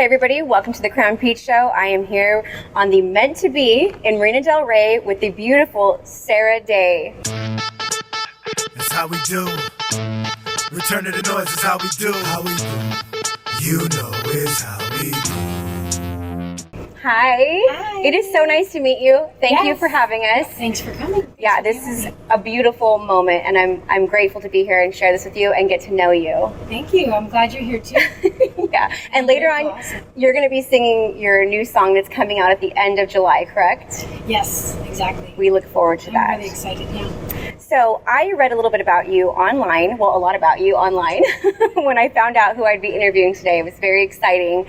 Hey everybody, welcome to the Crown Peach Show. I am here on the Meant to Be in Marina Del Rey with the beautiful Sarah Daye. That's how we do. Return to the noise is how we do. How we do. You know it's how we do. Hi. It is so nice to meet you. Thank you for having us. Thanks for coming. This is a beautiful moment, and I'm grateful to be here and share this with you and get to know you. Thank you. I'm glad you're here too. And later on, you're going to be singing your new song that's coming out at the end of July, correct? Yes, exactly. We look forward to that. I'm really excited, yeah. So I read a little bit about you online, well, a lot about you online, when I found out who I'd be interviewing today. It was very exciting.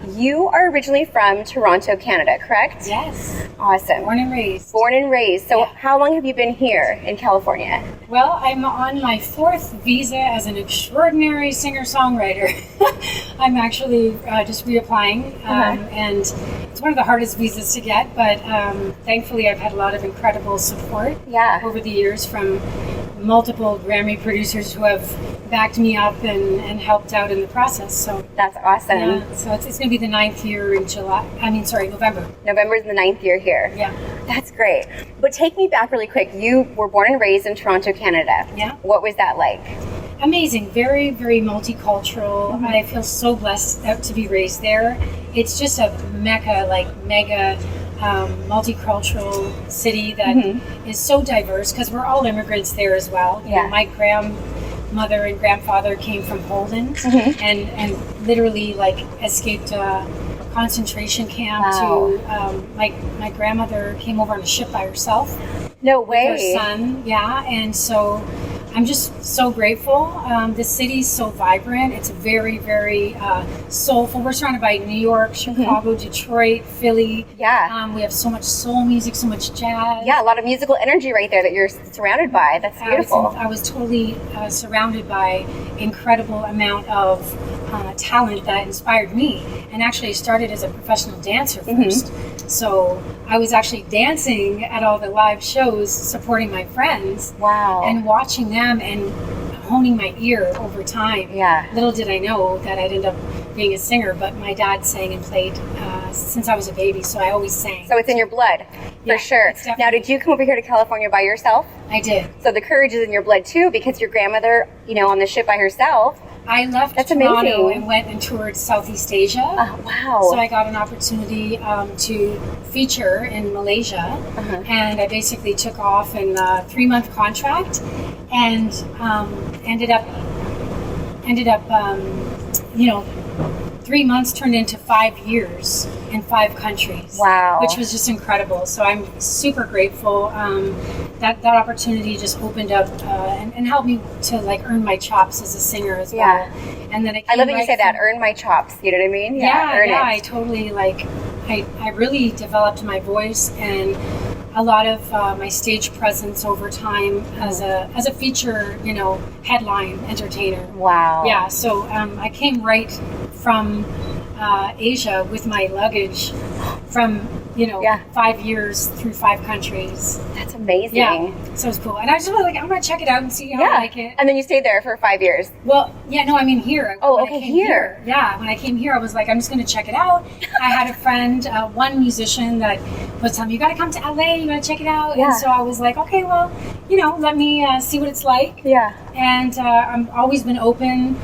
You are originally from Toronto, Canada, correct? Yes. Awesome. Born and raised. Born and raised. So how long have you been here in California? Well, I'm on my 4th visa as an extraordinary singer-songwriter. I'm actually just reapplying, and it's one of the hardest visas to get, but thankfully I've had a lot of incredible support over the years from multiple Grammy producers who have backed me up and helped out in the process. So that's awesome. Yeah, so it's going to be the 9th year in November. November is the 9th year here. Yeah. That's great. But take me back really quick. You were born and raised in Toronto, Canada. Yeah. What was that like? Amazing. Very, very multicultural. Mm-hmm. I feel so blessed to be raised there. It's just a mecca, mega multicultural city that is so diverse because we're all immigrants there as well. You know, my grandmother and grandfather came from Poland and literally escaped a concentration camp to my grandmother came over on a ship by herself. No way. With her son, and so I'm just so grateful. The city's so vibrant. It's very, very soulful. We're surrounded by New York, Chicago, Detroit, Philly. Yeah. We have so much soul music, so much jazz. Yeah, a lot of musical energy right there that you're surrounded by. That's beautiful. I was totally surrounded by incredible amount of talent that inspired me. And actually I started as a professional dancer first. So I was actually dancing at all the live shows, supporting my friends. Wow. And watching them and honing my ear over time. Yeah. Little did I know that I'd end up being a singer, but my dad sang and played since I was a baby, so I always sang. So it's in your blood, for sure. Now, did you come over here to California by yourself? I did. So the courage is in your blood too, because your grandmother, on the ship by herself. I left Toronto and went and toured Southeast Asia. Oh, wow. So I got an opportunity to feature in Malaysia, and I basically took off in a 3-month contract and ended up 3 months turned into 5 years in 5 countries. Wow. Which was just incredible. So I'm super grateful. That opportunity just opened up and helped me to earn my chops as a singer as well. And then I love that you say that, earn my chops. You know what I mean? Earn it. I totally I really developed my voice and a lot of my stage presence over time as a feature, headline entertainer. Wow. Yeah, so I came right from Asia with my luggage from 5 years through 5 countries. That's amazing. Yeah, so it's cool. And I just really I'm gonna check it out and see how I like it. And then you stayed there for 5 years. Well, I mean here. Oh, okay, here. Yeah, when I came here, I was like, I'm just gonna check it out. I had a friend, one musician that was telling me, you gotta come to LA, you gotta check it out. Yeah. And so I was like, okay, well, let me see what it's like. Yeah. And I've always been open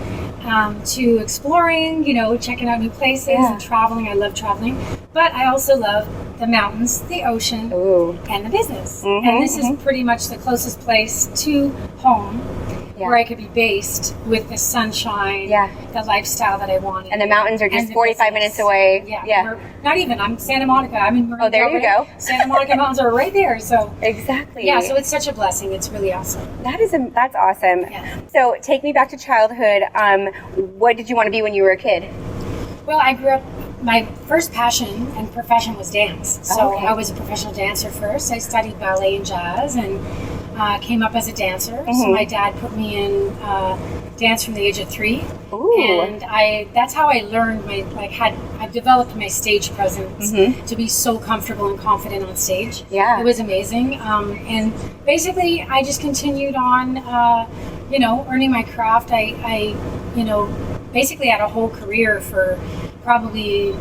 to exploring, checking out new places and traveling. I love traveling, but I also love the mountains, the ocean, and the business. And this is pretty much the closest place to home where I could be based with the sunshine, the lifestyle that I wanted. And the mountains are just 45 minutes away. Yeah. Not even. I'm Santa Monica. I'm in Marin. Oh, there you go. Santa Monica mountains are right there. So exactly. Yeah. So it's such a blessing. It's really awesome. That's awesome. Yeah. So take me back to childhood. What did you want to be when you were a kid? Well, I grew up. My first passion and profession was dance. So I was a professional dancer first. I studied ballet and jazz and came up as a dancer. So my dad put me in dance from the age of 3. And that's how I learned I developed my stage presence to be so comfortable and confident on stage. Yeah. It was amazing. And basically I just continued on, earning my craft. I basically had a whole career for probably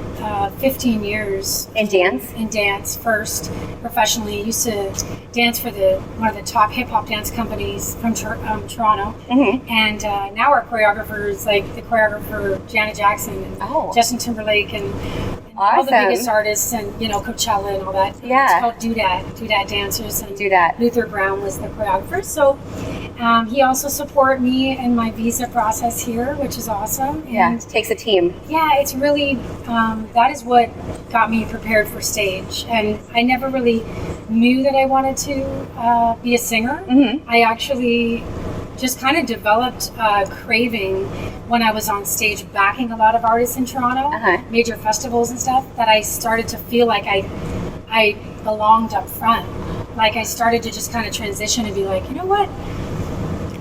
15 years In dance? In dance first, professionally. Used to dance for one of the top hip hop dance companies from Toronto. Mm-hmm. And now our choreographers, like the choreographer Janet Jackson and Justin Timberlake and all the biggest artists, and Coachella and all that. Yeah. It's called Doodat Dancers. And Doodat. Luther Brown was the choreographer. So he also supported me in my visa process here, which is awesome. And takes a team. yeah, it's really, that is what got me prepared for stage. And I never really knew that I wanted to be a singer. Mm-hmm. I actually just kind of developed a craving when I was on stage backing a lot of artists in Toronto, major festivals and stuff, that I started to feel like I belonged up front. Like I started to just kind of transition and be like, you know what?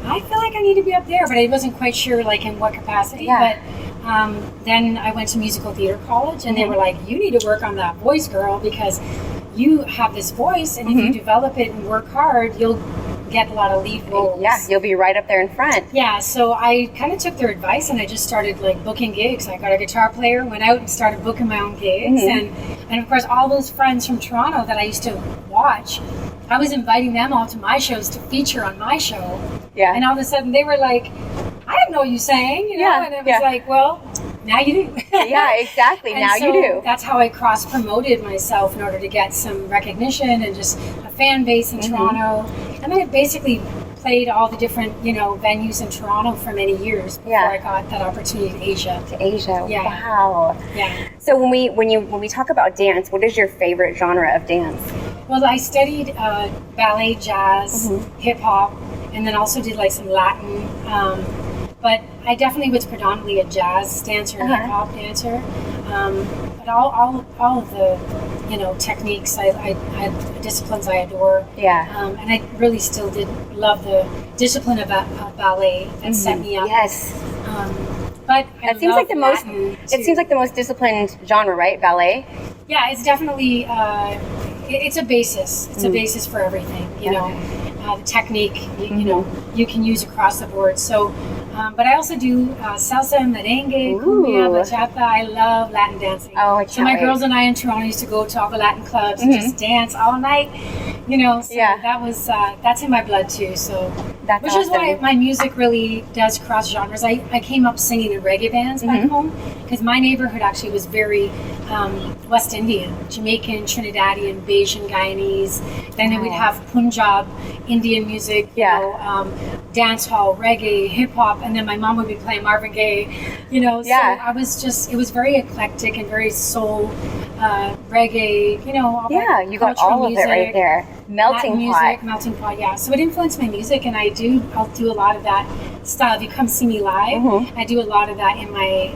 I feel like I need to be up there, but I wasn't quite sure like in what capacity. Yeah. But then I went to musical theater college, and they were like, you need to work on that voice, girl, because you have this voice, and if you develop it and work hard, you'll get a lot of lead roles. Yeah, you'll be right up there in front. Yeah, so I kind of took their advice, and I just started like booking gigs. I got a guitar player, went out and started booking my own gigs, and of course all those friends from Toronto that I used to watch, I was inviting them all to my shows to feature on my show. Yeah. And all of a sudden they were like, I didn't know you sang, and it was like, well, now you do. Yeah, exactly. And now so you do. That's how I cross-promoted myself in order to get some recognition and just a fan base in Toronto. And then I basically played all the different, venues in Toronto for many years before I got that opportunity to Asia. To Asia. Yeah. Wow. Yeah. So when we talk about dance, what is your favorite genre of dance? Well, I studied ballet, jazz, hip hop, and then also did like some Latin. But I definitely was predominantly a jazz dancer and hip hop dancer. But all of the techniques, I disciplines I adore. Yeah. And I really still did love the discipline of ballet that set me up. Yes. But it seems like the most disciplined genre, right? Ballet. Yeah, it's definitely it's a basis. It's a basis for everything. The technique you can use across the board. So, but I also do salsa, merengue, cumbia, bachata. I love Latin dancing. Oh, I so my girls and I in Toronto used to go to all the Latin clubs and just dance all night. So that was that's in my blood too. So that's which awesome. is why my music really does cross genres. I came up singing in reggae bands back home because my neighborhood actually was very West Indian, Jamaican, Trinidadian, Bajan, Guyanese. Then we'd have Punjab, Indian music, dance hall, reggae, hip hop, and then my mom would be playing Marvin Gaye. So I was it was very eclectic and very soul, reggae. All that you got cultural all of music, it right there. Melting pot. Yeah. So it influenced my music, and I'll do a lot of that style. If you come see me live, I do a lot of that in my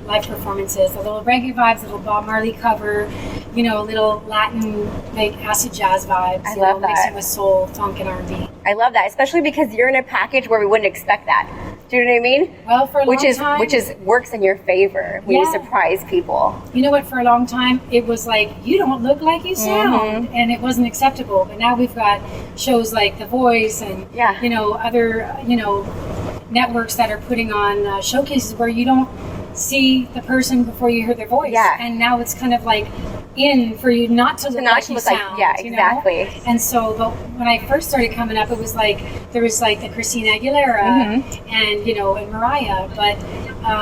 live performances. A little reggae vibes, a little Bob Marley cover, a little Latin, like acid jazz vibes. I love that. Mixing with soul, funk, and R&B. I love that, especially because you're in a package where we wouldn't expect that. Do you know what I mean? Well, for a long time, which works in your favor when you surprise people. You know what? For a long time, it was like, you don't look like you sound, and it wasn't acceptable. But now we've got shows like The Voice and other networks that are putting on showcases where you don't see the person before you hear their voice. Yeah. And now it's kind of like in for you not to look like you sound. Exactly. And so, but when I first started coming up, it was like there was like the Christina Aguilera and and Mariah, but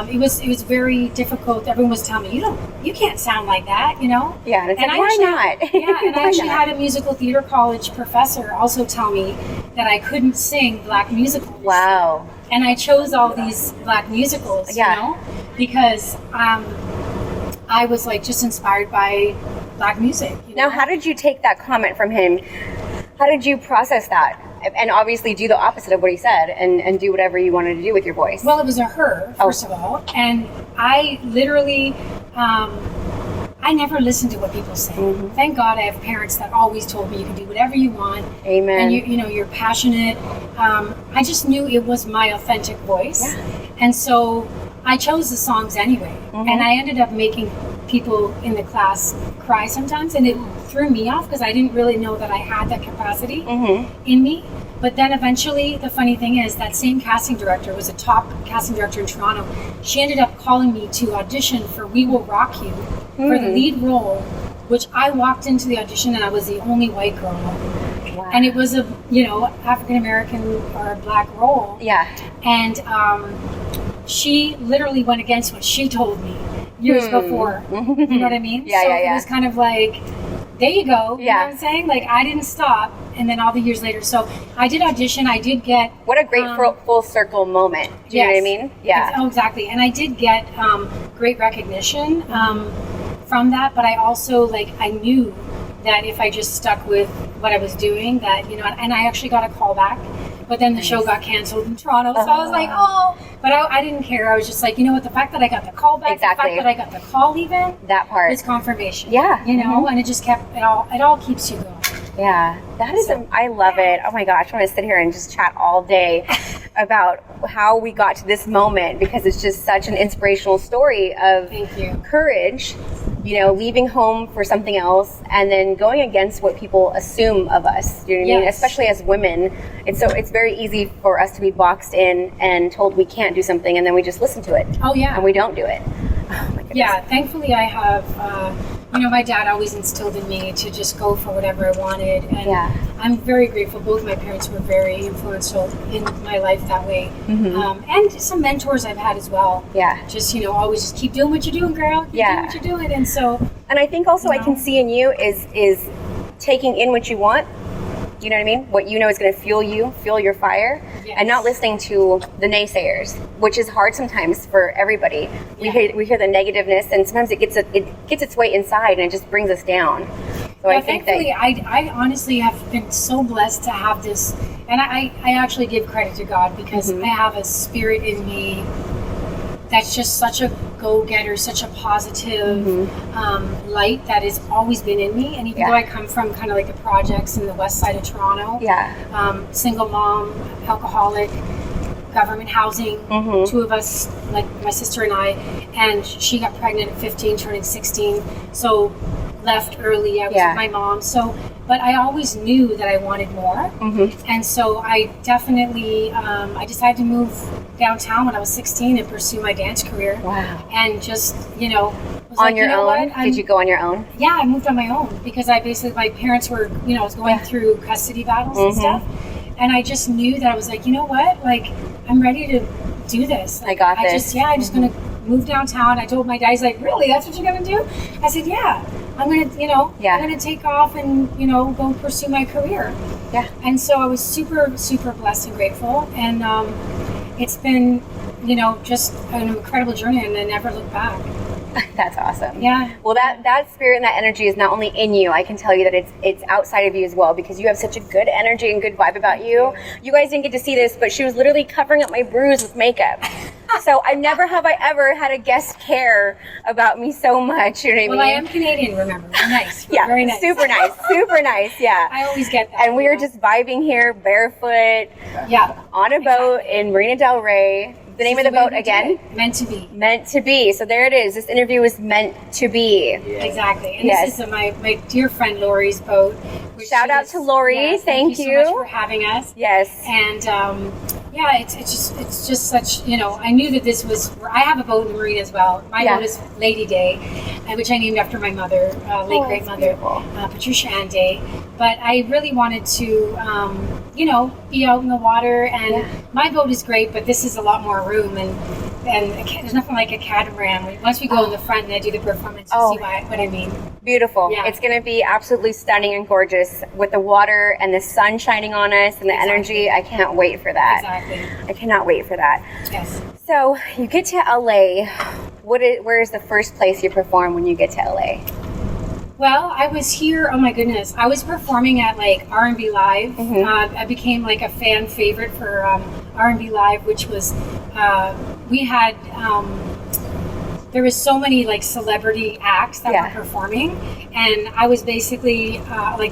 it was very difficult. Everyone was telling me, you can't sound like that, Yeah, and it's and like, why not? Yeah, and I actually had a musical theater college professor also tell me that I couldn't sing black musicals. Wow. And I chose all these black musicals, because I was like just inspired by black music. Now, how did you take that comment from him? How did you process that? And obviously do the opposite of what he said and do whatever you wanted to do with your voice. Well, it was a her, first of all. And I literally, I never listened to what people say. Thank God I have parents that always told me you can do whatever you want. Amen. And you're passionate. I just knew it was my authentic voice. Yeah. And so I chose the songs anyway. And I ended up making people in the class cry sometimes, and it threw me off because I didn't really know that I had that capacity in me. But then eventually, the funny thing is that same casting director was a top casting director in Toronto. She ended up calling me to audition for We Will Rock You for the lead role, which I walked into the audition and I was the only white girl. Wow. And it was a, African American or black role. Yeah. And she literally went against what she told me years before. You know what I mean? Yeah, so yeah. It was kind of like, there you go. You know what I'm saying? Like, I didn't stop. And then all the years later. So I did audition. I did get... What a great full circle moment. Do you know what I mean? Yeah. Oh, exactly. And I did get great recognition from that. But I also, I knew that if I just stuck with what I was doing, that, and I actually got a call back. But then the show got canceled in Toronto. So I was like, but I didn't care. I was just like, you know what? The fact that I got the call back, the fact that I got the call even, that part is confirmation. Yeah. And it just kept, it all keeps you going. Yeah, that is, I love it. Oh my gosh, I want to sit here and just chat all day about how we got to this moment, because it's just such an inspirational story of courage, leaving home for something else and then going against what people assume of us. You know what I mean? Especially as women, it's very easy for us to be boxed in and told we can't do something, and then we just listen to it. Oh yeah. And we don't do it. Oh my goodness. Yeah, thankfully I have, my dad always instilled in me to just go for whatever I wanted. And I'm very grateful. Both my parents were very influential in my life that way. And some mentors I've had as well. Yeah. Just, always just keep doing what you're doing, girl. Keep doing what you're doing. And so. And I think also I can see in you is taking in what you want. You know what I mean? What you know is going to fuel your fire, and not listening to the naysayers, which is hard sometimes for everybody. We hear the negativeness, and sometimes it gets its way inside, and it just brings us down. So I think thankfully, I honestly have been so blessed to have this, and I actually give credit to God, because I have a spirit in me that's just such a go-getter, such a positive light that has always been in me. And even though I come from kind of like the projects in the west side of Toronto, single mom, alcoholic, government housing, two of us, like my sister and I, and she got pregnant at 15, turning 16, so left early. I was with my mom. So, but I always knew that I wanted more. And so I definitely, I decided to move downtown when I was 16 and pursue my dance career. Wow. And just, was on your own? Did you go on your own? Yeah, I moved on my own, because my parents were, I was going through custody battles and stuff. And I just knew that I was like, you know what? Like, I'm ready to do this. Like, I got this. I'm just going to move downtown. I told my dad, he's like, really? That's what you're going to do? I said, yeah. I'm going to, I'm going to take off and, go pursue my career. Yeah. And so I was super, super blessed and grateful. And it's been, just an incredible journey, and I never looked back. That's awesome. Yeah. Well, that spirit and that energy is not only in you. I can tell you that it's outside of you as well, because you have such a good energy and good vibe about you. You guys didn't get to see this, but she was literally covering up my bruise with makeup. So I never have I ever had a guest care about me so much. You know what I mean? Well, I am Canadian, remember. We're nice. We're very nice. Super nice. Super nice. Yeah. I always get that. And we were just vibing here barefoot. Yeah. On a boat in Marina Del Rey. The name of the boat again? Meant to be. Meant to be. So there it is. This interview was meant to be. Yeah. Exactly. And this is my dear friend Lori's boat. Shout out to Lori. Yes, thank you so much for having us. Yes. And it's just such, I knew that this was, I have a boat in the marina as well. My boat is Lady Daye, which I named after my mother, late great mother, Patricia Ann Daye. But I really wanted to, be out in the water, and my boat is great, but this is a lot more room, and there's nothing like a catamaran. Once we go in the front and I do the performance, you'll see what I mean. Beautiful. Yeah. It's going to be absolutely stunning and gorgeous with the water and the sun shining on us and the energy. I can't wait for that. Exactly. I cannot wait for that. Yes. So you get to LA. Where is the first place you perform when you get to LA? Well, I was here, oh my goodness. I was performing at R&B Live. I became a fan favorite for R&B Live, which was, we had, there was so many celebrity acts that were performing. And I was basically,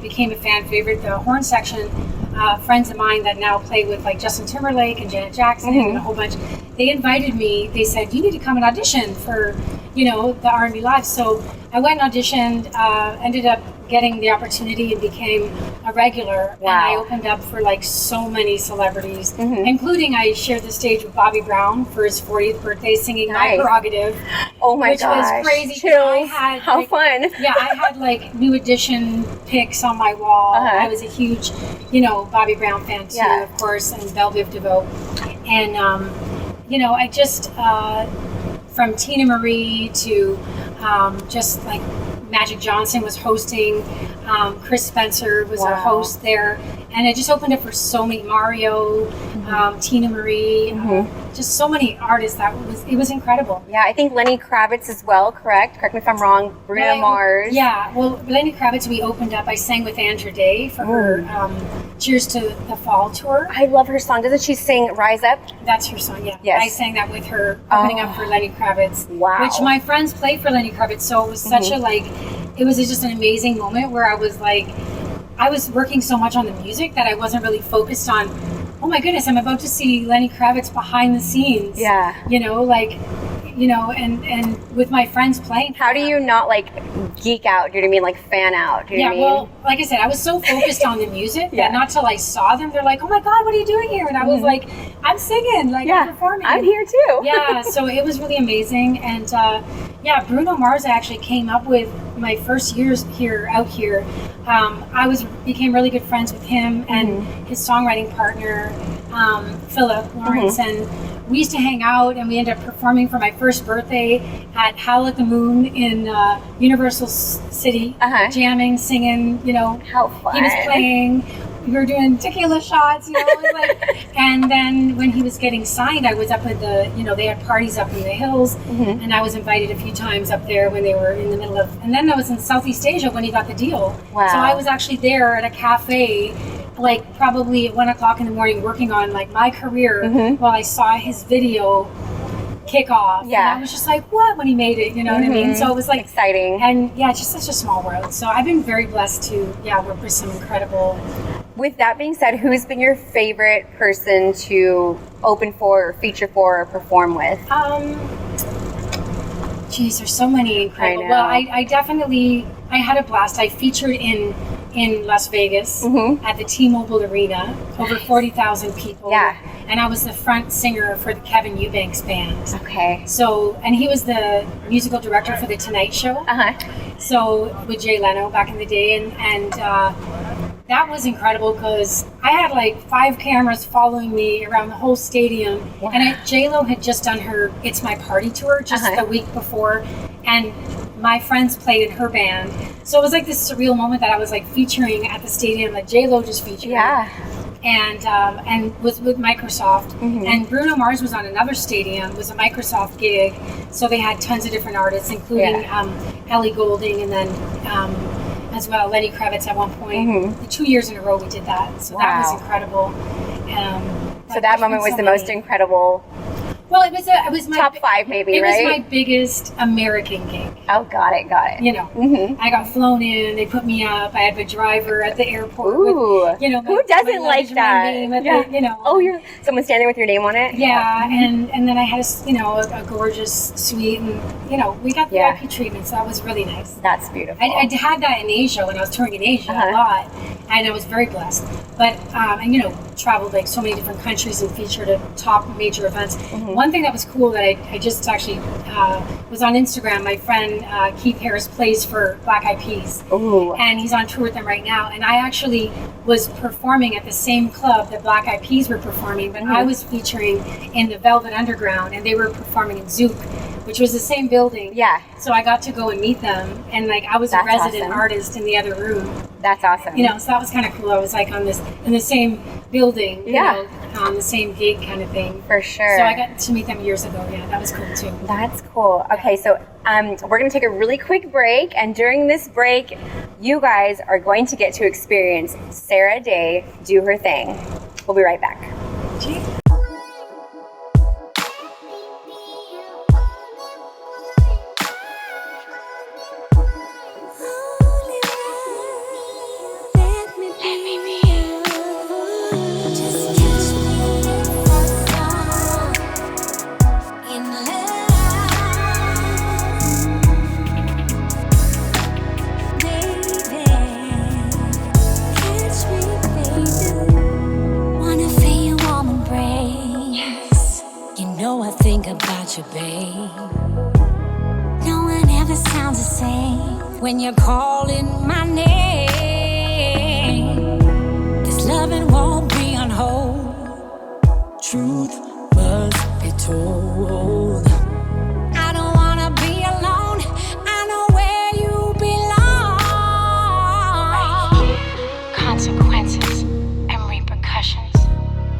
became a fan favorite. The horn section, friends of mine that now play with Justin Timberlake and Janet Jackson and a whole bunch, they invited me. They said, you need to come and audition for, the R&B Live. So I went and auditioned, ended up getting the opportunity and became a regular. Wow. And I opened up for like so many celebrities, Mm-hmm. including I shared the stage with Bobby Brown for his 40th birthday, singing Nice. My Prerogative. Oh my Which gosh. was crazy. Chills. How like, fun. Yeah, I had like New Edition pics on my wall. Uh-huh. I was a huge, you know, Bobby Brown fan too, Yeah. of course, and Belle Biv DeVoe. And, you know, I just, from Tina Marie to just like Magic Johnson was hosting, Chris Spencer was Wow. a host there. And it just opened up for so many, Mario, Tina Marie, just so many artists. It was incredible. Yeah, I think Lenny Kravitz as well, correct me if I'm wrong. Bruno Mars. Yeah, well, Lenny Kravitz, we opened up. I sang with Sarah Daye for her Cheers to the Fall tour. I love her song. Doesn't she sing Rise Up? That's her song, yeah. Yes. I sang that with her, opening up for Lenny Kravitz. Wow. Which my friends played for Lenny Kravitz, so it was such a it was just an amazing moment where I was like, I was working so much on the music that I wasn't really focused on, oh my goodness, I'm about to see Lenny Kravitz behind the scenes. Yeah. You know, like, you know, and with my friends playing. How do you not like geek out? Do you know what I mean? Like fan out? Do you know what I mean? Well, like I said, I was so focused on the music Yeah. that not till I saw them, they're like, oh my God, what are you doing here? And I was like, I'm singing, like I'm performing. I'm here too. Yeah, so it was really amazing. And yeah, Bruno Mars actually came up with my first years out here. I became really good friends with him and his songwriting partner, Philip Lawrence, and we used to hang out, and we ended up performing for my first birthday at Howl at the Moon in Universal City, jamming, singing, you know. How fun. He was playing. We were doing tequila shots, you know. It was like, and then when he was getting signed, I was up at the, you know, they had parties up in the hills, and I was invited a few times up there when they were in the middle of, and then I was in Southeast Asia when he got the deal. Wow. So I was actually there at a cafe, like probably at 1 o'clock in the morning, working on like my career while I saw his video kick off. Yeah. And I was just like, what, when he made it, you know what I mean? So it was like exciting. and yeah, it's just such a small world. So I've been very blessed to work with some incredible. With that being said, who's been your favorite person to open for or feature for or perform with? Geez, there's so many incredible. I know. Well, I definitely had a blast. I featured in Las Vegas at the T-Mobile Arena, over 40,000 people. Yeah. And I was the front singer for the Kevin Eubanks band. Okay. So, and he was the musical director for The Tonight Show. So with Jay Leno back in the day, and that was incredible because I had like 5 cameras following me around the whole stadium. Wow. And J-Lo had just done her It's My Party tour just the week before, and my friends played in her band. So it was like this surreal moment that I was like featuring at the stadium, like J-Lo just featured. Yeah. And was with Microsoft. And Bruno Mars was on another stadium. It was a Microsoft gig. So they had tons of different artists, including Ellie Goulding, and then as well Lenny Kravitz at one point. 2 years in a row we did that. So that was incredible. So that moment was the most incredible. Well, it was my top 5 maybe, right? It was my biggest American gig. Oh, got it. You know, I got flown in. They put me up. I had a driver at the airport. Ooh, with, you know, who doesn't like that? You know, oh, you're someone standing with your name on it. Yeah, and then I had a gorgeous suite, and you know, we got the VIP treatment, so that was really nice. That's beautiful. I had that in Asia when I was touring in Asia a lot, and I was very blessed. But and you know, traveled like so many different countries and featured at top major events. One thing that was cool that I just actually was on Instagram. My friend Keith Harris plays for Black Eyed Peas, and he's on tour with them right now. And I actually was performing at the same club that Black Eyed Peas were performing, but I was featuring in the Velvet Underground, and they were performing in Zouk, which was the same building. Yeah. So I got to go and meet them, and like I was a resident artist in the other room. That's awesome. You know, so that was kind of cool. I was like in the same building. You know, on the same gig kind of thing. For sure. So I got to meet them years ago. Yeah, that was cool too. That's cool. Okay, so we're going to take a really quick break, and during this break, you guys are going to get to experience Sarah Daye do her thing. We'll be right back. Gee. Baby when you're calling my name. This loving won't be on hold. Truth must be told. I don't wanna be alone. I know where you belong. Consequences and repercussions.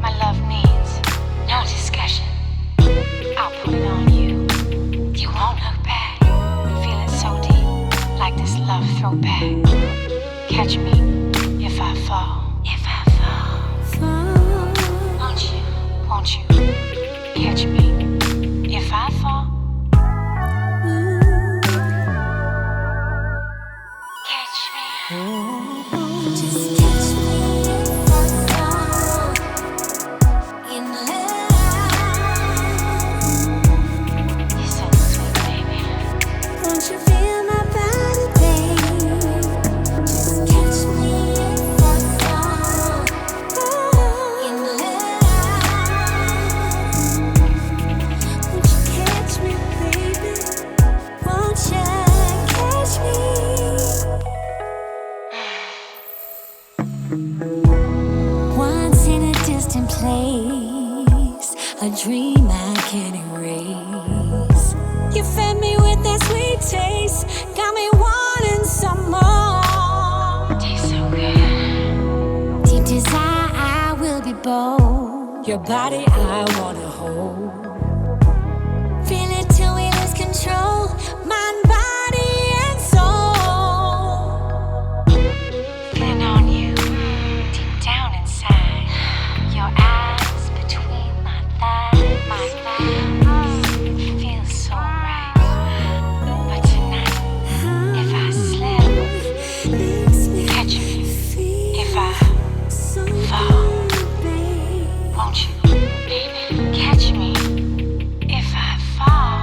My love needs no discussion. I'll put it on you. You won't look back. Feel it so deep, like this love throwback. Catch me if I fall. If I fall. Won't you catch me if I fall? Catch me. Just catch me if I fall in love. You're so sweet, baby. Won't you feel my body, babe? Just catch me if I fall in love. Won't you catch me, baby? Won't you catch me? Once in a distant place, a dream I can't erase. You fed me with that sweet taste, got me wanting some more. Tastes so good. Deep desire, I will be bold. Your body, I wanna hold. Feel it till we lose control, mind, body, and soul. Feeling on you, deep down inside. Your eyes between my thighs. My thighs feels so right. But tonight, if I slip, catch me. If I fall, won't you, baby, catch me? If I fall.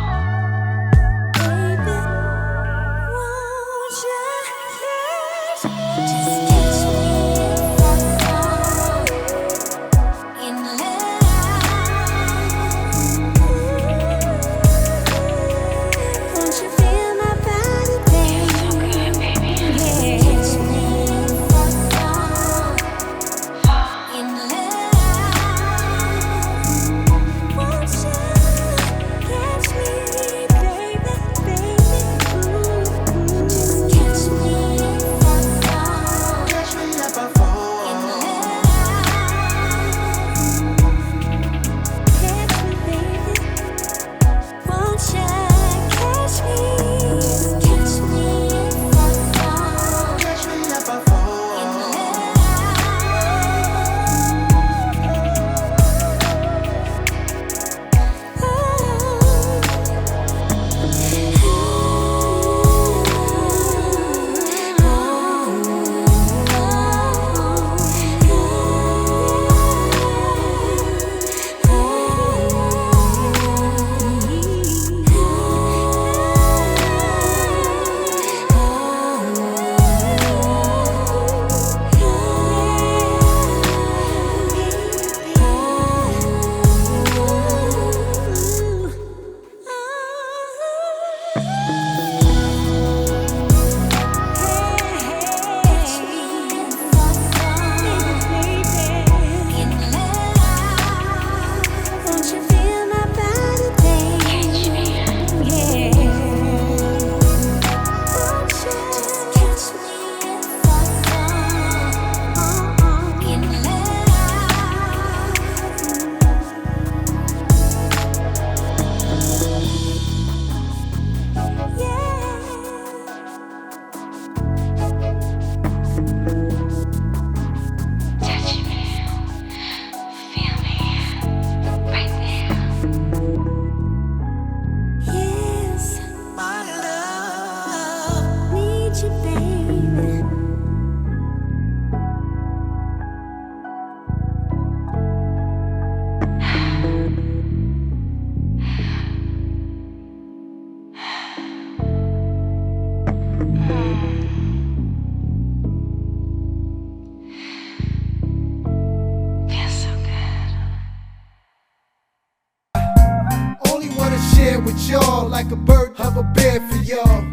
Only wanna share with y'all like a bird, have a bear for y'all.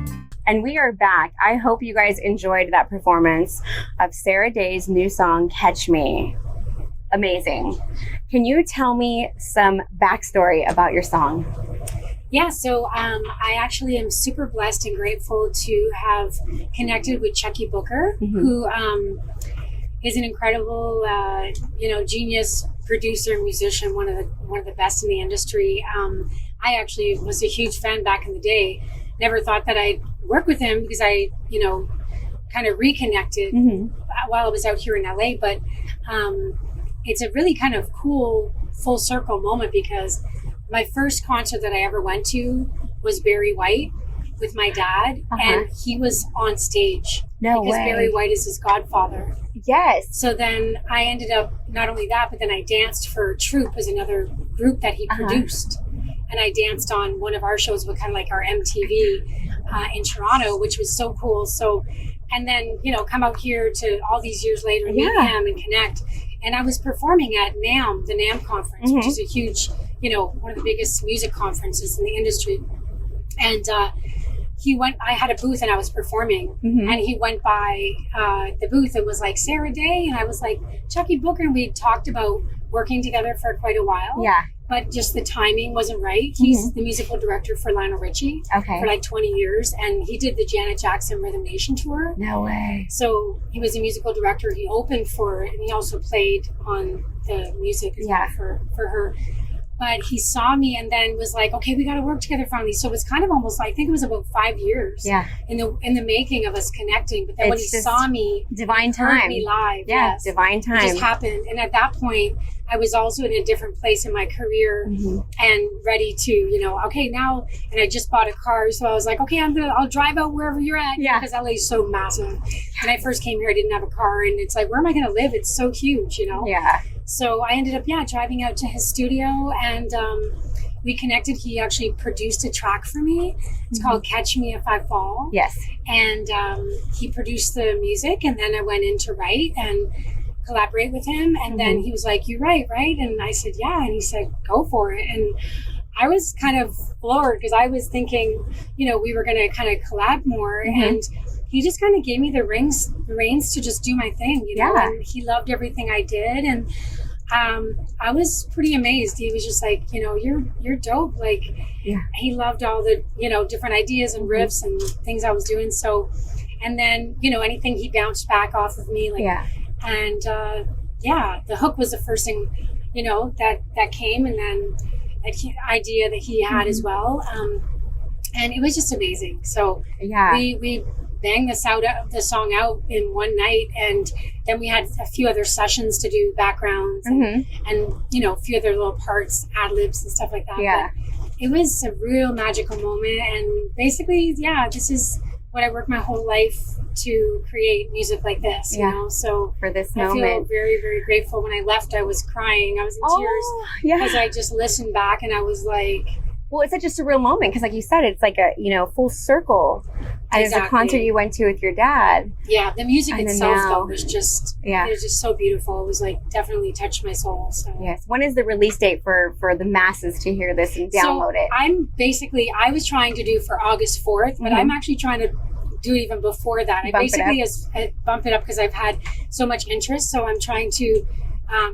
And we are back. I hope you guys enjoyed that performance of Sarah Daye's new song, Catch Me. Amazing. Can you tell me some backstory about your song? Yeah, so I actually am super blessed and grateful to have connected with Chucky Booker, who is an incredible, genius producer, musician, one of the best in the industry. I actually was a huge fan back in the day. Never thought that I'd work with him because I, kind of reconnected while I was out here in LA. But it's a really kind of cool full circle moment because my first concert that I ever went to was Barry White with my dad, and he was on stage. No because way. Barry White is his godfather. Yes. So then I ended up, not only that, but then I danced for Troop, as another group that he produced. And I danced on one of our shows with kind of like our MTV in Toronto, which was so cool. So, and then, come out here to all these years later and meet him and connect. And I was performing at NAMM, the NAMM conference, which is a huge, one of the biggest music conferences in the industry. And I had a booth and I was performing, and he went by the booth and was like, Sarah Daye. And I was like, Chucky Booker. And we talked about working together for quite a while. Yeah. But just the timing wasn't right. He's the musical director for Lionel Richie for like 20 years. And he did the Janet Jackson Rhythm Nation tour. No way. So he was a musical director. He opened for it, and he also played on the music as well for her. But he saw me and then was like, okay, we got to work together finally. So it was kind of almost, I think it was about 5 years in the making of us connecting. But then when he saw me, divine heard time. me live. Yeah, Yes, divine time. it just happened. And at that point, I was also in a different place in my career and ready to, okay, now, and I just bought a car. So I was like, okay, I'll drive out wherever you're at. Yeah. Because LA is so massive. When I first came here, I didn't have a car. And it's like, where am I going to live? It's so huge, Yeah. So I ended up, driving out to his studio, and we connected. He actually produced a track for me. It's called Catch Me If I Fall. Yes. And he produced the music, and then I went in to write and collaborate with him. And then he was like, you write, right? And I said, yeah. And he said, go for it. And I was kind of floored because I was thinking, we were going to kind of collab more. And he just kind of gave me the reins to just do my thing, and he loved everything I did. And I was pretty amazed. He was just like, you're dope. Like, he loved all the, different ideas and riffs and things I was doing. So, and then, anything he bounced back off of me. Like, and the hook was the first thing, that came. And then that idea that he had as well. And it was just amazing. So we banged the song out in one night, and then we had a few other sessions to do backgrounds and a few other little parts, ad libs and stuff like that. Yeah. But it was a real magical moment, and basically, this is what I worked my whole life to create music like this. So for this I moment, feel very, very grateful. When I left, I was crying. I was in tears because I just listened back and I was like, well, it's such a surreal moment because, like you said, it's like a full circle. And it was a concert you went to with your dad. Yeah, the music and itself though was just it was just so beautiful. It was like definitely touched my soul. So yes, when is the release date for the masses to hear this and download it? I was trying to do for August 4th, but I'm actually trying to do it even before that. I bump it up because I've had so much interest. So I'm trying to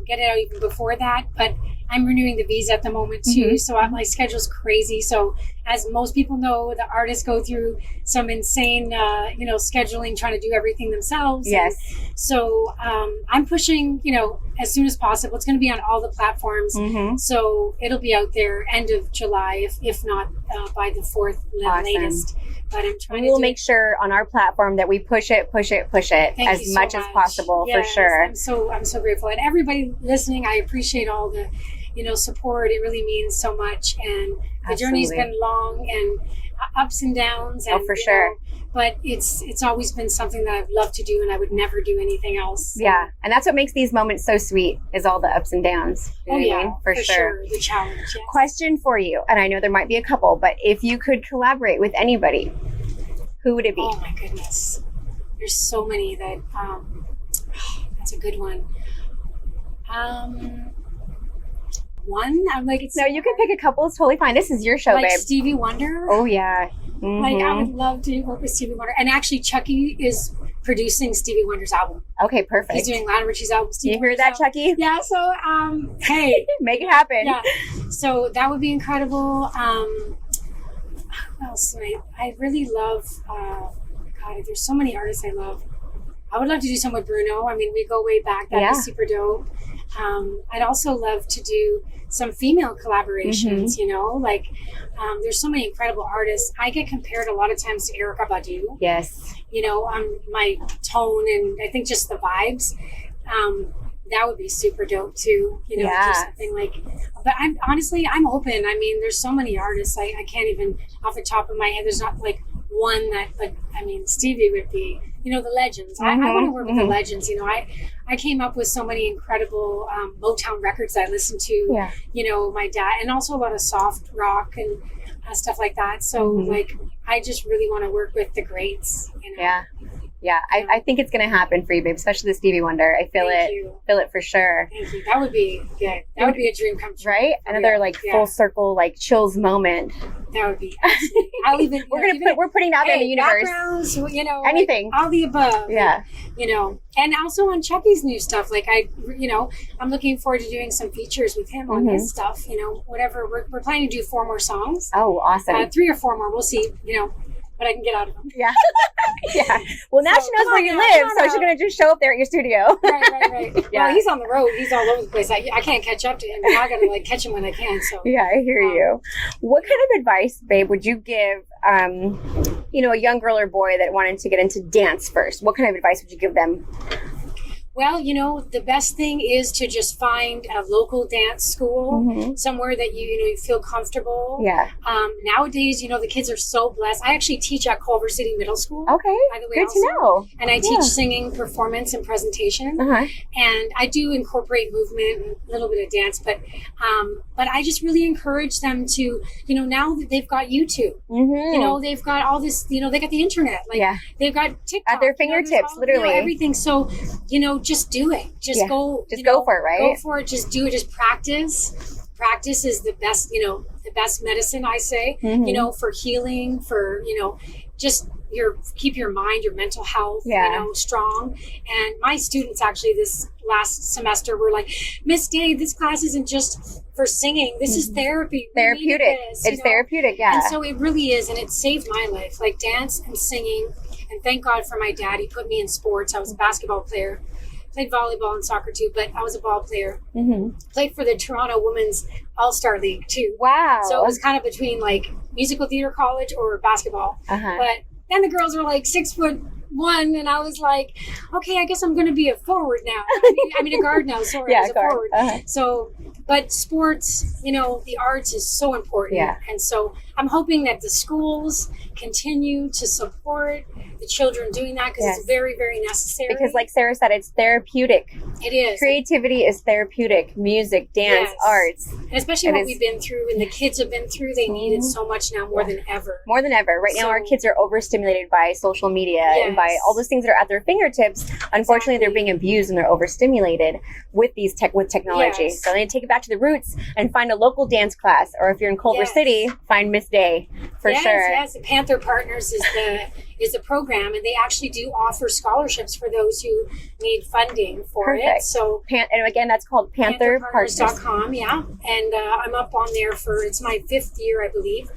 get it out even before that, but I'm renewing the visa at the moment too. So my schedule's crazy. So as most people know, the artists go through some insane, scheduling, trying to do everything themselves. Yes. And so I'm pushing, as soon as possible. It's going to be on all the platforms. So it'll be out there end of July, if not by the 4th latest. But I'm trying we'll make sure on our platform that we push it as much as possible. Yes, for sure. I'm so grateful. And everybody listening, I appreciate all the, support. It really means so much. And the journey's been long and ups and downs. And, for sure. But it's always been something that I've loved to do, and I would never do anything else. So. Yeah. And that's what makes these moments so sweet is all the ups and downs. You know what I mean? For sure. The challenge. Yes. Question for you, and I know there might be a couple, but if you could collaborate with anybody, who would it be? Oh my goodness. There's so many that, that's a good one. one. I'm like, it's No, you can pick a couple. It's totally fine. This is your show, like babe. Stevie Wonder. Oh, yeah. Like, I Mhm. would love to work with Stevie Wonder. And actually, Chucky is producing Stevie Wonder's album. Okay, perfect. He's doing Lionel Richie's album. Stevie You heard Wonder's that, album. Chucky? Yeah, so, hey. Make it happen. Yeah. So that would be incredible. Who else? I really love, God, there's so many artists I love. I would love to do some with Bruno. I mean, we go way back. That'd Yeah. be super dope. I'd also love to do some female collaborations, you know, like there's so many incredible artists. I get compared a lot of times to Erykah Badu, Yes. you know, my tone and I think just the vibes. That would be super dope too, you know, Yeah. do something like, but I'm open. I mean, there's so many artists. I can't even off the top of my head, there's not like one that, but I mean, Stevie would be, you know, the legends. I want to work with the legends. You know, I came up with so many incredible Motown records that I listened to, you know, my dad, and also a lot of soft rock and stuff like that. So like, I just really want to work with the greats, you know? Yeah. I think it's going to happen for you, babe, especially the Stevie Wonder. I feel Thank it. you. Feel it for sure. Thank you. That would be good. That would be a dream come true. Right? Another like full circle, like chills moment. That would be absolutely. I'll even, We're putting it out there in the universe. Backgrounds, you know, Anything. like all the above. Yeah. You know, and also on Chucky's new stuff, like I'm looking forward to doing some features with him on his stuff, you know, whatever. We're planning to do 4 more songs. Oh, awesome. 3 or 4 more. We'll see, you know, what I can get out of them. Yeah. Yeah. Well, now So, she knows come where on you now, live, come on so she's now. going to just show up there at your studio. Right. Yeah. Well, he's on the road. He's all over the place. I can't catch up to him. I got to like catch him when I can. So Yeah, I hear you. What kind of advice, babe, would you give, you know, a young girl or boy that wanted to get into dance first? What kind of advice would you give them? Well, you know, the best thing is to just find a local dance school, somewhere that you feel comfortable. Yeah. Nowadays, you know, the kids are so blessed. I actually teach at Culver City Middle School. Okay. By the way, Good to also. know. And I teach singing, performance, and presentation. And I do incorporate movement and a little bit of dance, but I just really encourage them to, you know, now that they've got YouTube, you know, they've got all this, you know, they got the internet, like they've got TikTok At their you know, there's fingertips, all, literally. you know, everything. So, you know, just do it. Just go. Just you go know, for it, right? Go for it. Just do it. Just practice. Practice is the best, you know, the best medicine, I say, you know, for healing, for, you know, just keep your mind, your mental health, you know, strong. And my students actually this last semester were like, Miss Daye, this class isn't just for singing. This is therapy. We Therapeutic. need this, you It's know? therapeutic, yeah. And so it really is. And it saved my life, like dance and singing. And thank God for my dad. He put me in sports. I was a basketball player. Played volleyball and soccer too, but I was a ball player. Played for the Toronto Women's All-Star League too. Wow. So it was kind of between like musical theater college or basketball. But then the girls were like 6'1", and I was like, okay, I guess I'm going to be a forward now. I mean a guard now. Sorry, I was a forward. So, but sports, you know, the arts is so important. And so I'm hoping that the schools continue to support the children doing that because it's very, very necessary. Because like Sarah said, it's therapeutic. It is. Creativity is therapeutic. Music, dance, arts. And especially what we've been through and the kids have been through, they need it so much now more than ever. More than ever. Right now, our kids are overstimulated by social media and by all those things that are at their fingertips. Unfortunately, they're being abused and they're overstimulated with these with technology. So they need to take it back to the roots and find a local dance class. Or if you're in Culver City, find Miss Daye for sure. Yes, the Panther Partners is the program, and they actually do offer scholarships for those who need funding for it. So and again, that's called PantherPartners.com. And I'm up on there it's my 5th year, I believe,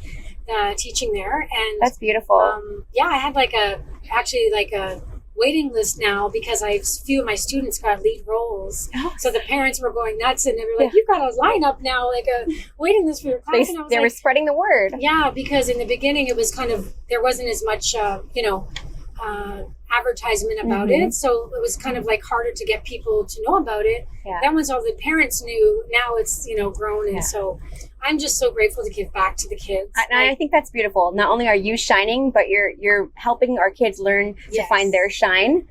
teaching there. And that's beautiful. I had like a waiting list now because a few of my students got lead roles. So the parents were going nuts and they were like, you've got a lineup now, like a waiting list for your class. They were spreading the word. Yeah, because in the beginning it was kind of, there wasn't as much, advertisement about it. So it was kind of like harder to get people to know about it. Then once all the parents knew, now it's, grown. And so I'm just so grateful to give back to the kids. And I think that's beautiful. Not only are you shining, but you're helping our kids learn to find their shine.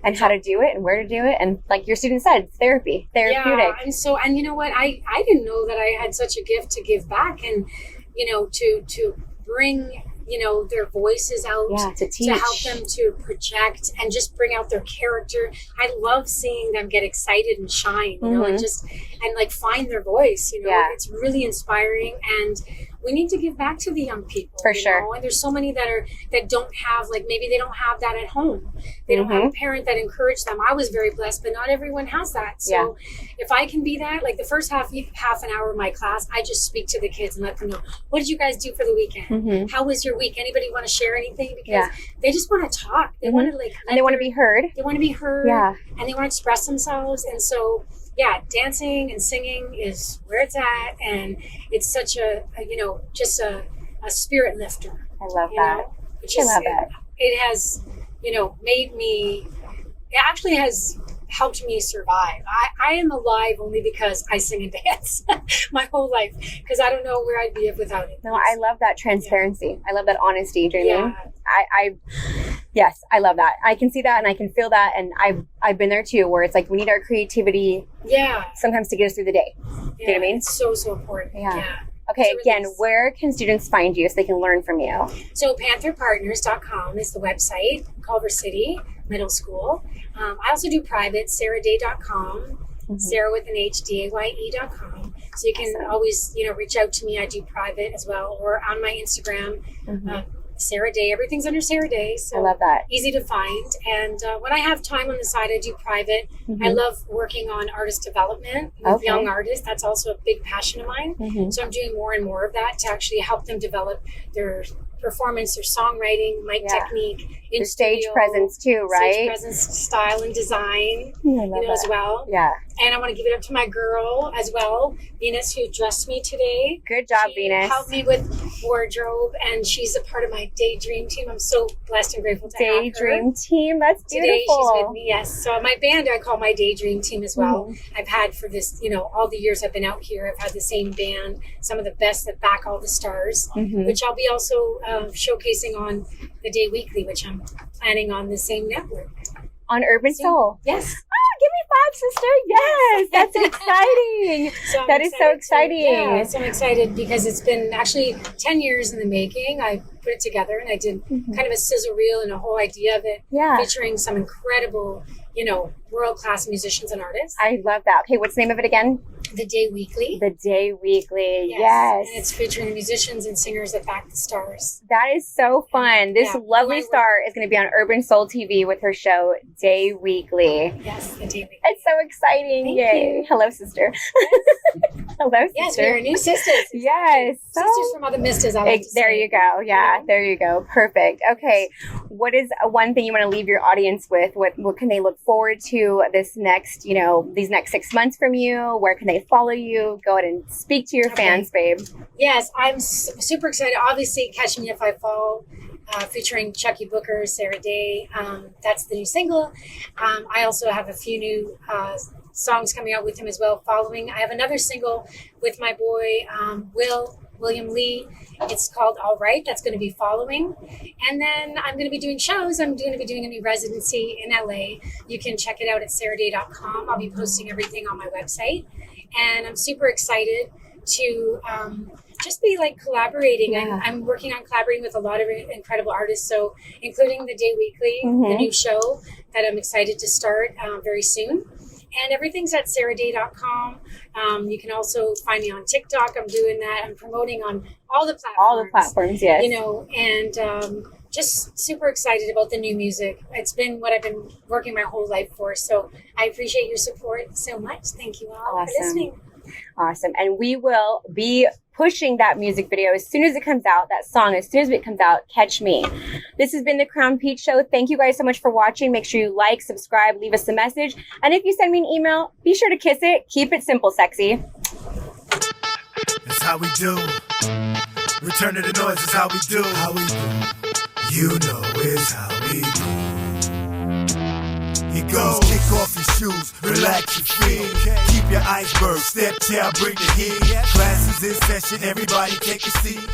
And how to do it and where to do it. And like your student said, it's therapeutic. And you know what? I didn't know that I had such a gift to give back and, to bring, their voices out to teach. help them to project and just bring out their character. I love seeing them get excited and shine, and like find their voice, It's really inspiring, and we need to give back to the young people. For sure. And there's so many that don't have, like, maybe they don't have that at home. They don't have a parent that encouraged them. I was very blessed, but not everyone has that. So if I can be that, like the first half an hour of my class, I just speak to the kids and let them know, what did you guys do for the weekend? How was your week? Anybody want to share anything? Because they just want to talk. They want to and they want to be heard. They want to be heard. Yeah. And they want to express themselves. And so, dancing and singing is where it's at, and it's such just a spirit lifter. I love that. I love that. It has, made me. It actually has helped me survive. I am alive only because I sing and dance my whole life, because I don't know where I'd be without it. No, I love that transparency. I love that honesty, Jamie. Yeah. Yes, I love that. I can see that and I can feel that, and I've been there too, where it's like we need our creativity sometimes to get us through the day. You know what I mean? It's so important. Yeah. Okay, again, where can students find you so they can learn from you? So pantherpartners.com is the website, Culver City Middle School. I also do private, sarahdaye.com, Sarah with an H, DAYE.com. So you can always, reach out to me. I do private as well, or on my Instagram, Sarah Daye. Everything's under Sarah Daye. So I love that. Easy to find. And when I have time on the side, I do private. I love working on artist development with young artists. That's also a big passion of mine. So I'm doing more and more of that to actually help them develop their performance, their songwriting, mic technique, your stage presence too, right? Stage presence, style, and design, as well. Yeah. And I want to give it up to my girl as well, Venus, who dressed me today. Good job, she Venus. Helped me with wardrobe, and she's a part of my Daydream team. I'm so blessed and grateful to have her. Daydream team, that's beautiful. Today she's with me, yes. So my band I call my Daydream team as well. I've had for this, all the years I've been out here, I've had the same band, some of the best that back all the stars, which I'll be also showcasing on the Day Weekly, which I'm planning on the same network. On Urban Soul. Yes. Give me 5, sister. Yes, that's exciting. That is so exciting. So I'm excited because it's been actually 10 years in the making. I put it together and I did kind of a sizzle reel and a whole idea of it, featuring some incredible, world-class musicians and artists. I love that. Okay, what's the name of it again? The Day Weekly. The Day Weekly, yes. And it's featuring the musicians and singers that back the stars. That is so fun. This lovely star is going to be on Urban Soul TV with her show, Day Weekly. Yes, the Day Weekly. It's so exciting. Thank Yay. you. Hello, sister. Hello, sister. Yes, we are new sisters. Yes. Sisters from other misters, I like to there say. you go. Yeah, there you go. Perfect. Okay. What is one thing you want to leave your audience with? What can they look forward to this next, these next 6 months from you? Where can they follow you? Go ahead and speak to your fans, babe. Yes, I'm super excited. Obviously, Catch Me If I Fall, featuring Chucky Booker, Sarah Daye. That's the new single. I also have a few new songs coming out with him as well following. I have another single with my boy, William Lee. It's called All Right. That's going to be following. And then I'm going to be doing shows. I'm going to be doing a new residency in LA. You can check it out at sarahdaye.com. I'll be posting everything on my website. And I'm super excited to just be collaborating. I'm working on collaborating with a lot of incredible artists, so including the Day Weekly, the new show that I'm excited to start very soon. And everything's at sarahdaye.com. You can also find me on TikTok. I'm doing that. I'm promoting on all the platforms. All the platforms, yes. And just super excited about the new music. It's been what I've been working my whole life for. So I appreciate your support so much. Thank you all for listening. Awesome. And we will be pushing that music video as soon as it comes out, that song, as soon as it comes out, Catch Me. This has been the Crown Peach Show. Thank you guys so much for watching. Make sure you like, subscribe, leave us a message. And if you send me an email, be sure to kiss it. Keep it simple, sexy. That's how we do. Return to the noise is how we do. How we do. You know it's how we do. Here goes, kick off your shoes, relax your feet. Keep your iceberg, step tail, bring the heat. Classes in session, everybody take a seat.